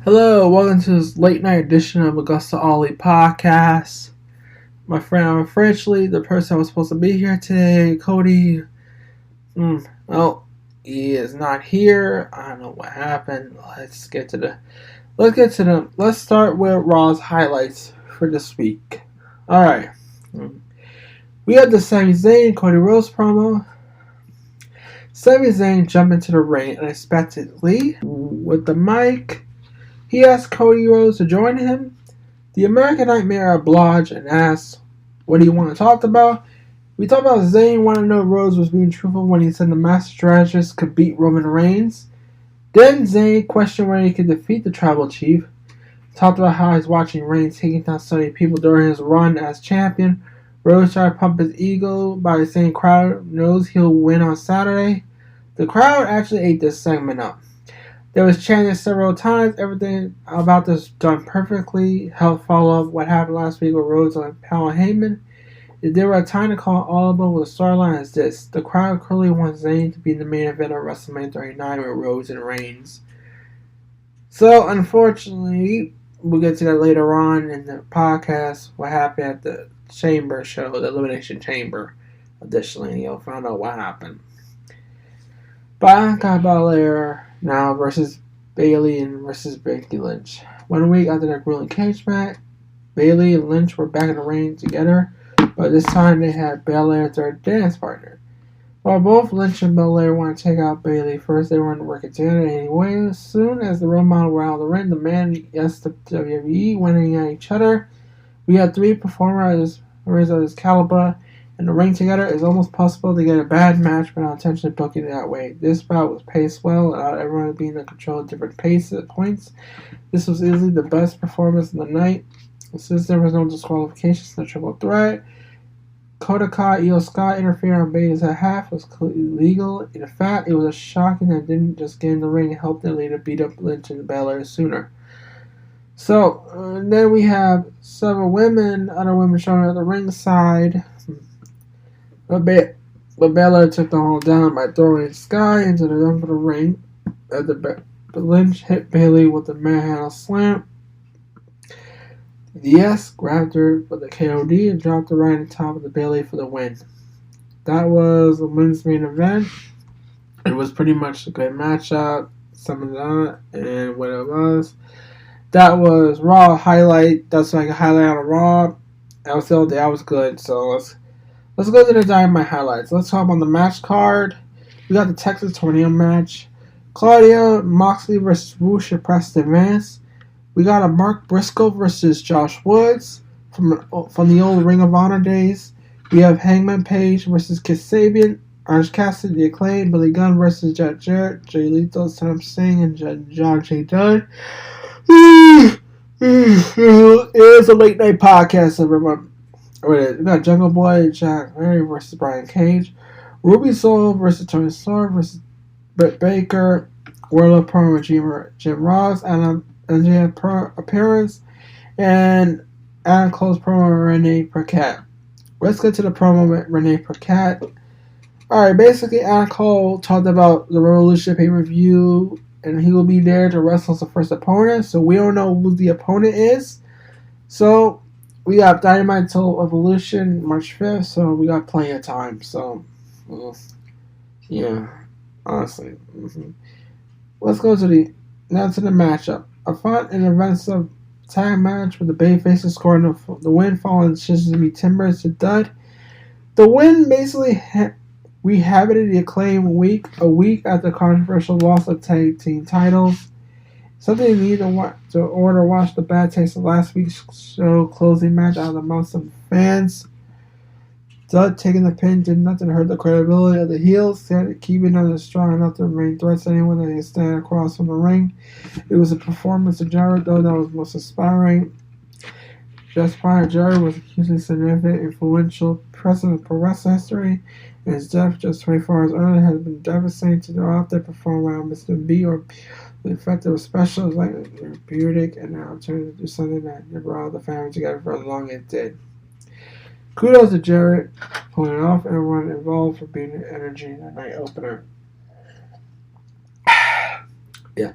Hello, welcome to this late night edition of AgostoAllElite podcast. My friend, unfortunately, the person I was supposed to be here today, Cody, well, he is not here. I don't know what happened. Let's start with Raw's highlights for this week. Alright. We have the Sami Zayn Cody Rhodes promo. Sami Zayn jumped into the ring unexpectedly with the mic. He asked Cody Rhodes to join him. The American Nightmare obliged and asked, "What do you want to talk about?" We talked about Zayn wanted to know if Rhodes was being truthful when he said the Master Strategist could beat Roman Reigns. Then Zayn questioned whether he could defeat the Tribal Chief. Talked about how he's watching Reigns taking down so many people during his run as champion. Rhodes tried to pump his ego by saying crowd knows he'll win on Saturday. The crowd actually ate this segment up. There was chanted several times. Everything about this done perfectly. Helped follow up what happened last week with Rhodes on Paul Heyman. If there were a time to call audible with a storyline as this, the crowd clearly wants Zayn to be in the main event of WrestleMania 39 with Rhodes and Reigns. So, unfortunately, we'll get to that later on in the podcast. What happened at the Chamber show, the Elimination Chamber. Additionally, you'll find out what happened. Bianca Belair now versus Bayley and versus Becky Lynch. 1 week after their grueling cage match, Bayley and Lynch were back in the ring together, but this time they had Belair as their dance partner. While both Lynch and Belair want to take out Bayley first, they want to work it together anyway. As soon as the role model were out of the ring, the man and the WWE winning at each other. We had 3 performers of this caliber in the ring together. It's almost possible to get a bad match without intentionally booking it that way. This bout was paced well, without everyone being in control of different paces at points. This was easily the best performance of the night. Since there was no disqualifications in the triple threat, Kodaka Io Sky interfered on Bayley's half was illegal. In fact, it was shocking that it didn't just get in the ring and help them later beat up Lynch and Belair sooner. So, then we have several women, other women showing at the ringside. But Belair took the whole down by throwing Sky into the dump of the ring. But Lynch hit Bayley with the manhandle slam. DS grabbed her for the KOD and dropped her right on top of the Bayley for the win. That was the women's main event. It was pretty much a good matchup. Some of that and what it was. That was Raw highlight. That's like a highlight on Raw. That was good. So let's go to the Dynamite highlights. Let's talk on the match card. We got the Texas Tornado match. Claudio Moxley versus Woosh and Preston Vance. We got a Mark Briscoe versus Josh Woods from the old Ring of Honor days. We have Hangman Page versus Kip Sabian. Orange Cassidy, The Acclaim. Billy Gunn versus Jeff Jarrett. Jay Lethal, Sam Singh, and John J. Dunn. It is a late night podcast, everyone. We got Jungle Boy, Jack Mary versus Brian Cage. Ruby Soul versus Tony Storm versus Britt Baker. Warlock promo with Jim Ross. MJF appearance. And Adam Cole's promo with Renee Paquette. Let's get to the promo with Renee Paquette. Alright, basically Adam Cole talked about the Revolution pay-per-view, and he will be there to wrestle as the first opponent. So we don't know who the opponent is. So we got Dynamite until Evolution March 5th, so we got plenty of time. So, yeah, honestly. Let's go to the matchup. A fun and eventful tag match with the Bayfaces scoring the win following the decision to beat Timbers to dud. The win basically rehabilitated the Acclaim a week after the controversial loss of tag team titles. Something you need to watch the bad taste of last week's show closing match out of the mouths of fans. Dud taking the pin did nothing to hurt the credibility of the heels, keeping them strong enough to remain threats to anyone that can stand across from the ring. It was a performance of Jarrett, though, that was most inspiring. Just prior, Jarrett was a hugely significant, influential presence in pro wrestling history, and his death just 24 hours earlier has been devastating to go out there perform while Mr. B or the effect of specials like therapeutic and now turned to do something that brought the family together for as long as it did. Kudos to Jarrett pulling it off, and everyone involved for being the energy in the night opener. Yeah.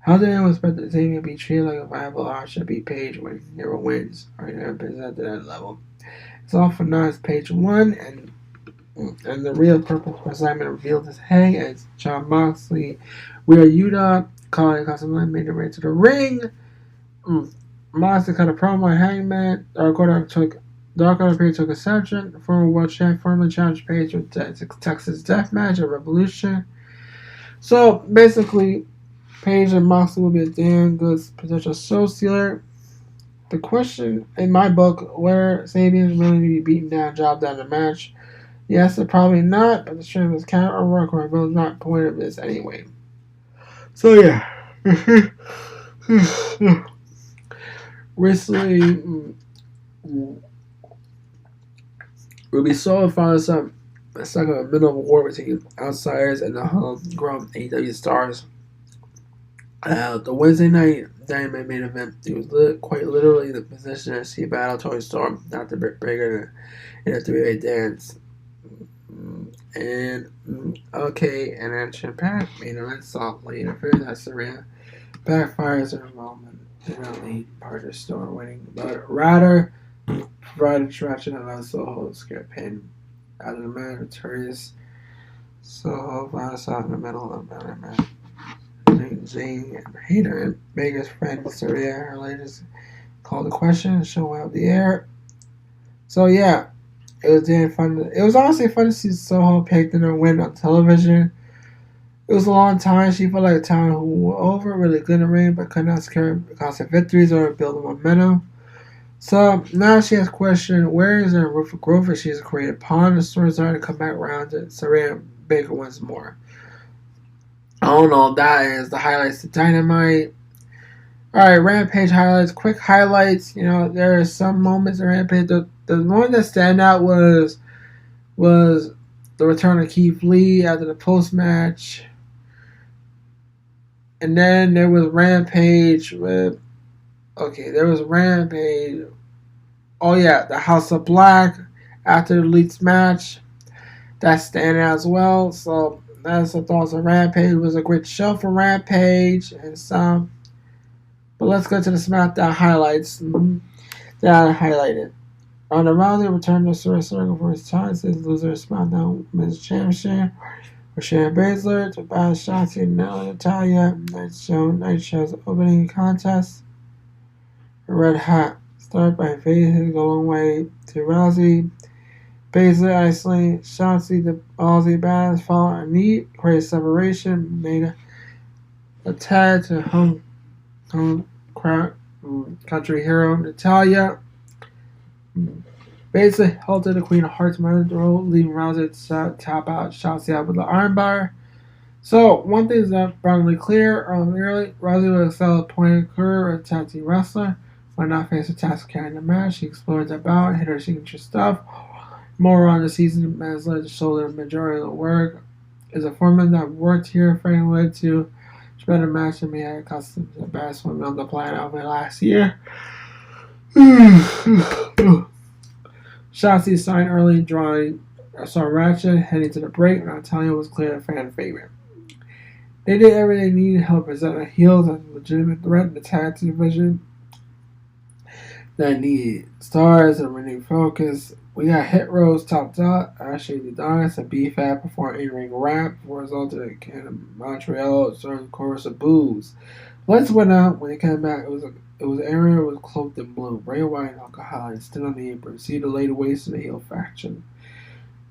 How did anyone expect that Xavier be treated like a viable option to beat Page when he never wins or he never presented at that level? It's all for now. It's Page 1, and the real purpose for Simon revealed his hey as John Moxley. We are Utah. Calling Casablanca made the way to the ring. Moxley cut a promo at Hangman. Dark Order Page took exception. The former world champ formally challenged Page with Texas Deathmatch at Revolution. So basically, Page and Moxley will be a damn good potential show stealer. The question in my book, where Sabian's willing to be beaten down, dropped down the match. Yes, it probably not, but the stream is counter work or will not point of this anyway. So yeah. Recently, Ruby Soho found itself stuck in a middle of a war between outsiders and the homegrown AEW stars. The Wednesday night Dynamite main event, he was quite literally the position as he battled Tony Storm, not the bigger in a three-way dance. And then Champagne main event Salt Lake interference that Serena backfires in a moment. In a lead part of the store winning, but rather provided traction and allowed Soho to get pinned out of the man victorious. Soho finds out in the middle of the match. Zane and Hater and Vega's friend Syria, her latest called the question, show out the air. So yeah, it was damn fun. It was honestly fun to see Soho picked in her win on television. It was a long time. She felt like a talent who went over, really good in the ring, but could not secure constant victories or build momentum. So now she has questioned where is her room for growth that she has created upon. The story started to come back around to Serena Baker once more. I don't know, that is the highlights to Dynamite. Alright, Rampage highlights, quick highlights. You know, there are some moments in Rampage. The one that stand out was the return of Keith Lee after the post-match. And then there was Rampage with... there was Rampage. Oh yeah, the House of Black after the Elite's match. That's standing out as well. So that's the thoughts of Rampage. It was a great show for Rampage and some. But let's go to the SmackDown highlights that I highlighted. Ronda Rousey returned to Survivor Circle for his time since loser of SmackDown Women's Championship. For Shayna Baszler to battle Shotzi and Natalya. Night Show's opening contest. A red hot start by Faye go a long way to Rousey. Baszler isolating Shotzi the Aussie battles follow a neat great separation. Made a tag to home country hero Natalya. Baszler halted the Queen of Hearts role, leaving Rousey to tap out Shotzi out with the armbar. So, one thing is abundantly clear early, Rousey will excel at point of career as a tag team wrestler. Why not face a task carrying the match? She explored the bout, hit her signature stuff. More on the season has led to shoulder the majority of the work. Is a format that worked here, Frank led to a better match than we had accustomed to the best women on the planet over last year. Shotzi signed early, drawing Ratchet, heading to the break, and Natalya was clear a fan favorite. They did everything they needed to help present the heels as a legitimate threat in the tag team division that needed stars and renewed focus. We got Hit Rose top dot, Ashley Adonis, and B-Fab perform in-ring rap before resulted in Montreal during the chorus of boos. Lights went out when they came back. It was Aaron was cloaked in blue. Bray Wyatt and alcoholic stood on the apron. See the lady waist in the heel faction.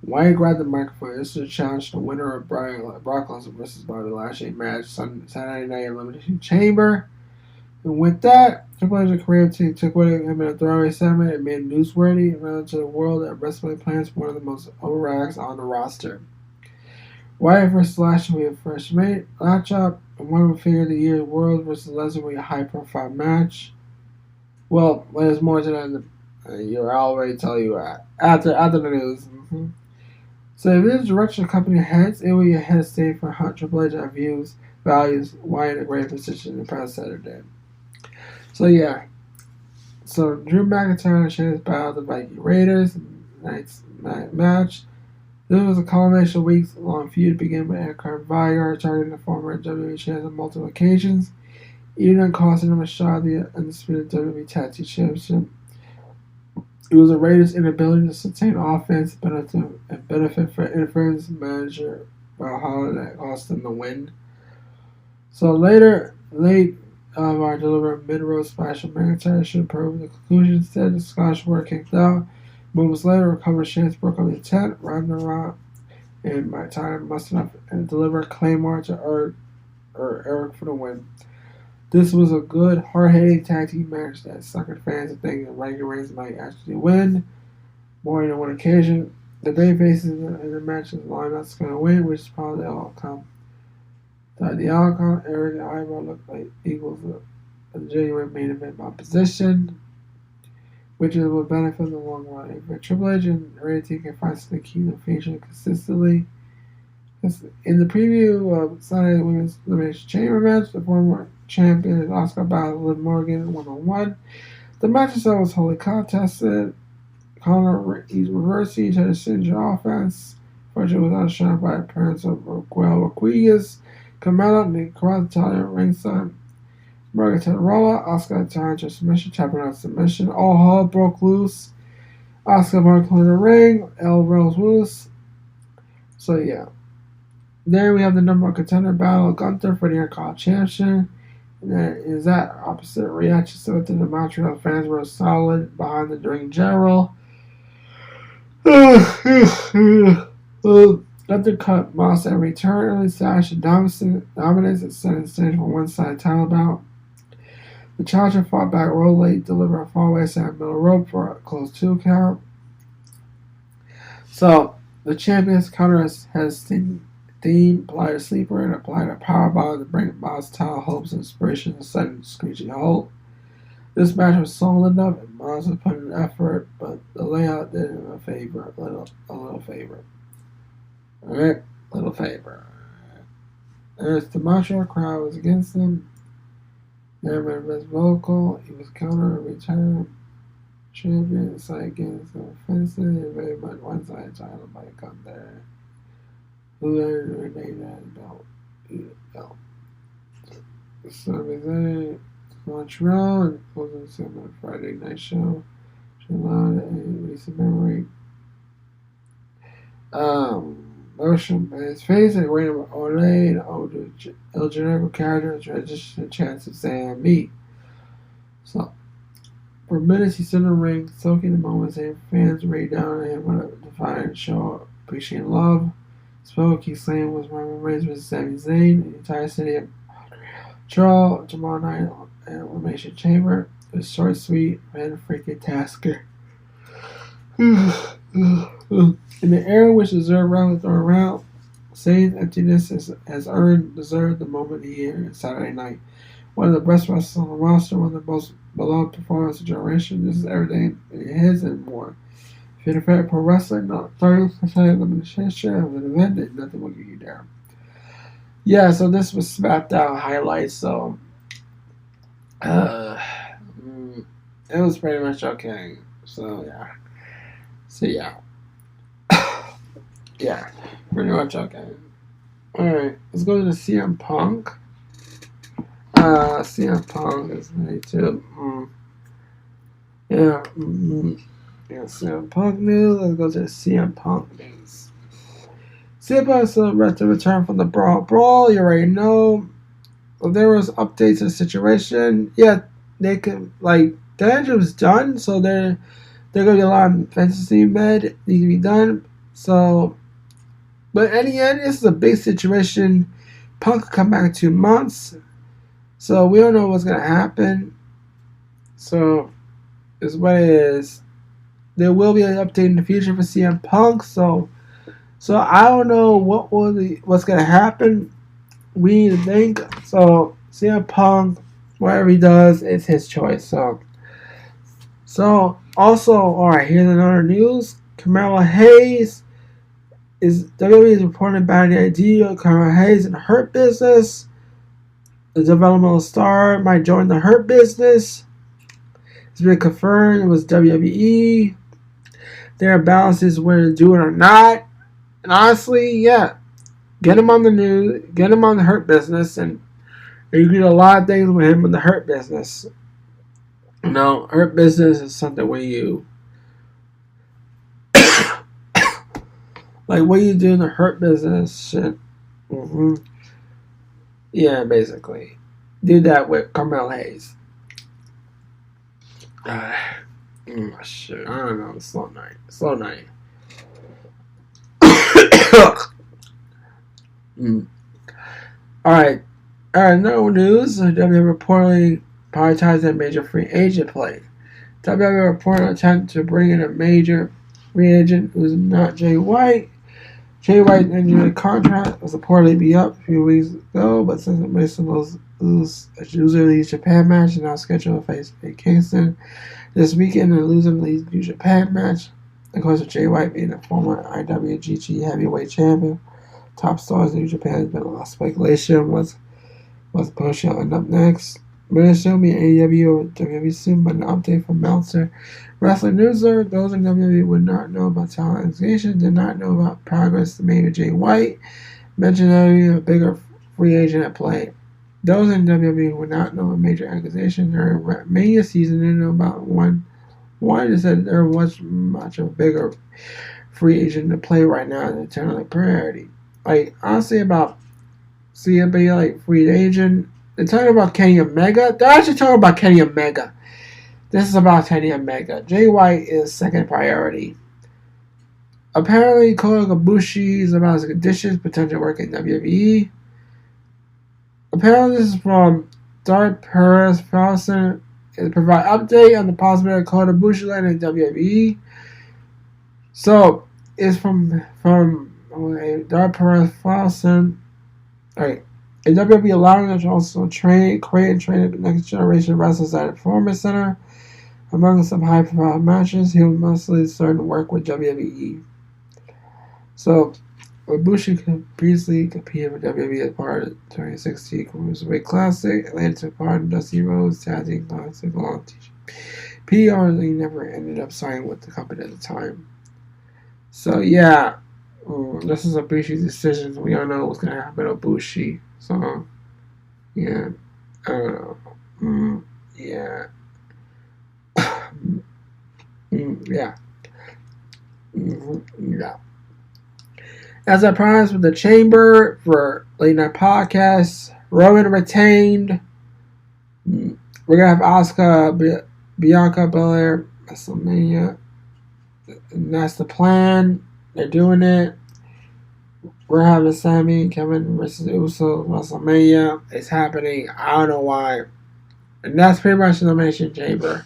Wyatt grabbed the microphone. This is a challenge to the winner of Brock Lesnar versus Bobby Lashley match Saturday Night Elimination Chamber. And with that, Triple H's career team took with him in a throwaway segment and made newsworthy and to the world that wrestling plans one of the most over acts on the roster. Wyatt versus Lashley will be a first matchup, and one will figure the year World versus Lesnar will be a high-profile match. Well, there's more to that. I'll already tell you after the news. Mm-hmm. So if this direction the company heads, it will be a head state for Triple H that values Wyatt in a great position in the past Saturday. So yeah. So Drew McIntyre and Sheamus battled the Viking Raiders night match. This was a culmination of weeks-long feud to begin with Ed Carter Vigar targeting the former WWE champion on multiple occasions. even costing him a shot at the undisputed WWE Tag Team Championship. It was the Raiders' inability to sustain offense and benefit for interference manager Valhalla that cost them the win. So late our delivered mid-road splash of McIntyre should prove the conclusion. Instead, the Scottish were kicked out. Moments later, recovered Chance broke up the tent, Ragnarok, and McIntyre mustered up and delivered Claymore to Eric for the win. This was a good, hard-hitting tag team match that suckered fans to think that Roman Reigns might actually win. More than one occasion, the babyfaces in the matches lined up going to win, which is probably the outcome. The outcome, Eric and Ivar looked like equals a genuine main event opposition, which will benefit in the long run. If Triple H and Randy can find something key to feature consistently. In the preview of Sunday Women's Elimination Chamber match, the former champion and Oscar battled Liv Morgan 1-on-1. The match itself was wholly contested. Connor reversed each other's signature offense. Fortune was outshined by the appearance of Raquel Rodriguez. Carmella and the Karate Italian ringside. Morgan to the roller. Oscar Italian to submission. Tapping out submission. All hell broke loose. Oscar Morgan in the ring. El Rose loose. So yeah. Then we have the number one contender battle, Gunther for the Intercontinental Championship. And then is that opposite reaction to the Montreal fans were solid behind the ring general. Gunther cut Moss at return, early slash and dominates and set the stage for one side title bout. The challenger fought back real late, delivered a fallaway side middle rope for a close 2 count. So the champion's counter has applied a sleeper and applied a powerbomb to bring Moss title hopes and inspiration to sudden screeching halt. This match was solid enough and Moss was putting an effort, but the layout did him a favor, a little favor. Alright, little favor. There's the Montreal crowd was against him. Never was vocal. He was counter return. Champion side against the offensive and very much one side title by Gunther. Who earned the belt. So represented Montreal and closing segment Friday Night Show. July and recent memory. Motion by his face and Reign of Olay and older El Generico character transition to chance of Sam Meat. So for minutes he stood in the ring, soaking the moments and fans rained down on him with a defiant show of appreciating love. Spoke he saying was Roman Reigns versus Sami Zayn in the entire city of Montreal tomorrow night at Elimination Chamber. It was short, sweet, and freaking tasker. In the era which deserved round thrown around, Zayn's emptiness has deserved the moment here Saturday night. One of the best wrestlers on the roster, one of the most beloved performers of the generation. This is everything in his and more. If you're a fan of pro wrestling, not 30% elimination of an event, then nothing will get you there. Yeah, so this was SmackDown highlights, so it was pretty much okay. So yeah. Yeah, pretty much okay. Alright, let's go to the CM Punk. CM Punk is ready to. CM Punk news. Let's go to the CM Punk news. CM Punk celebrated the return from the Brawl. You already know. Well, there was updates to the situation. Yeah, they can damage was done, so they're gonna get a lot of fantasy med need to be done. So, but in the end, this is a big situation. Punk could come back in 2 months, so we don't know what's gonna happen. So, it's what it is. There will be an update in the future for CM Punk. So I don't know what's gonna happen. We need to think. So CM Punk, whatever he does, it's his choice. So also, all right. Here's another news. Carmella Hayes WWE is reporting about the idea of Carmella Hayes in the Hurt Business. The developmental star might join the Hurt Business. It's been confirmed it was WWE. Their balance is whether to do it or not. And honestly, yeah, get him on the news, get him on the Hurt Business, and And you get a lot of things with him in the Hurt Business. You know, Hurt Business is something where you like what you do in the Hurt Business shit. Mm-hmm. Yeah, basically. Do that with Carmel Hayes. Shit. I don't know. Slow night. Slow night. Alright. No news. WWE reportedly prioritized a major free agent play. WWE reported an attempt to bring in a major free agent who's not Jay White. Jay White's injury contract was reportedly be up a few weeks ago, but since Mason lose a usually Japan match and now scheduled to face Kingston this weekend and losing the New Japan match, of course, with Jay White being a former IWGP heavyweight champion, top stars in New Japan has been a lot of speculation. Was Bush end up next? Will show me AEW or WWE soon, but an update from Meltzer. Wrestling Newsletter, those in WWE would not know about talent acquisition, did not know about progress made with Jay White, mentioned a bigger free agent at play. Those in WWE would not know a major acquisition during Mania season, didn't know about one is that there was much of a bigger free agent to play right now than eternally priority. Like, honestly, about CMB, like, free agent, they're talking about Kenny Omega. They're actually talking about Kenny Omega. This is about Kenny Omega. Jay White is second priority. Apparently, Kota Ibushi is about his conditions, potential work in WWE. Apparently, this is from Dark Perez Fawson. It provide update on the possibility of Kota Ibushi landing in WWE. So, it's from Dark Perez Fawson. Alright. In WWE, allowing them to also create and train the next generation wrestlers at a performance center. Among some high-profile matches, he was mostly starting to work with WWE. So, Ibushi previously competed with WWE as part of the 2016 Cruiserweight Classic, and later took part in Dusty Rhodes' Tag Team Classic along PR, and he never ended up signing with the company at the time. So, yeah, this is Ibushi's decision. We all know what's going to happen with Ibushi. So, yeah, I don't know. Yeah. Yeah. Yeah. As I promised with the Chamber for Late Night Podcast, Roman retained. We're going to have Asuka, Bianca Belair, WrestleMania. And that's the plan. They're doing it. We're having Sami and Kevin versus Uso WrestleMania. It's happening. I don't know why. And that's pretty much the Elimination Chamber.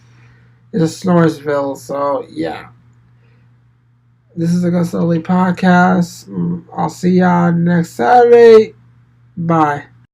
It's a Snoresville, so yeah. This is AgostoAllElite Podcast. I'll see y'all next Saturday. Bye.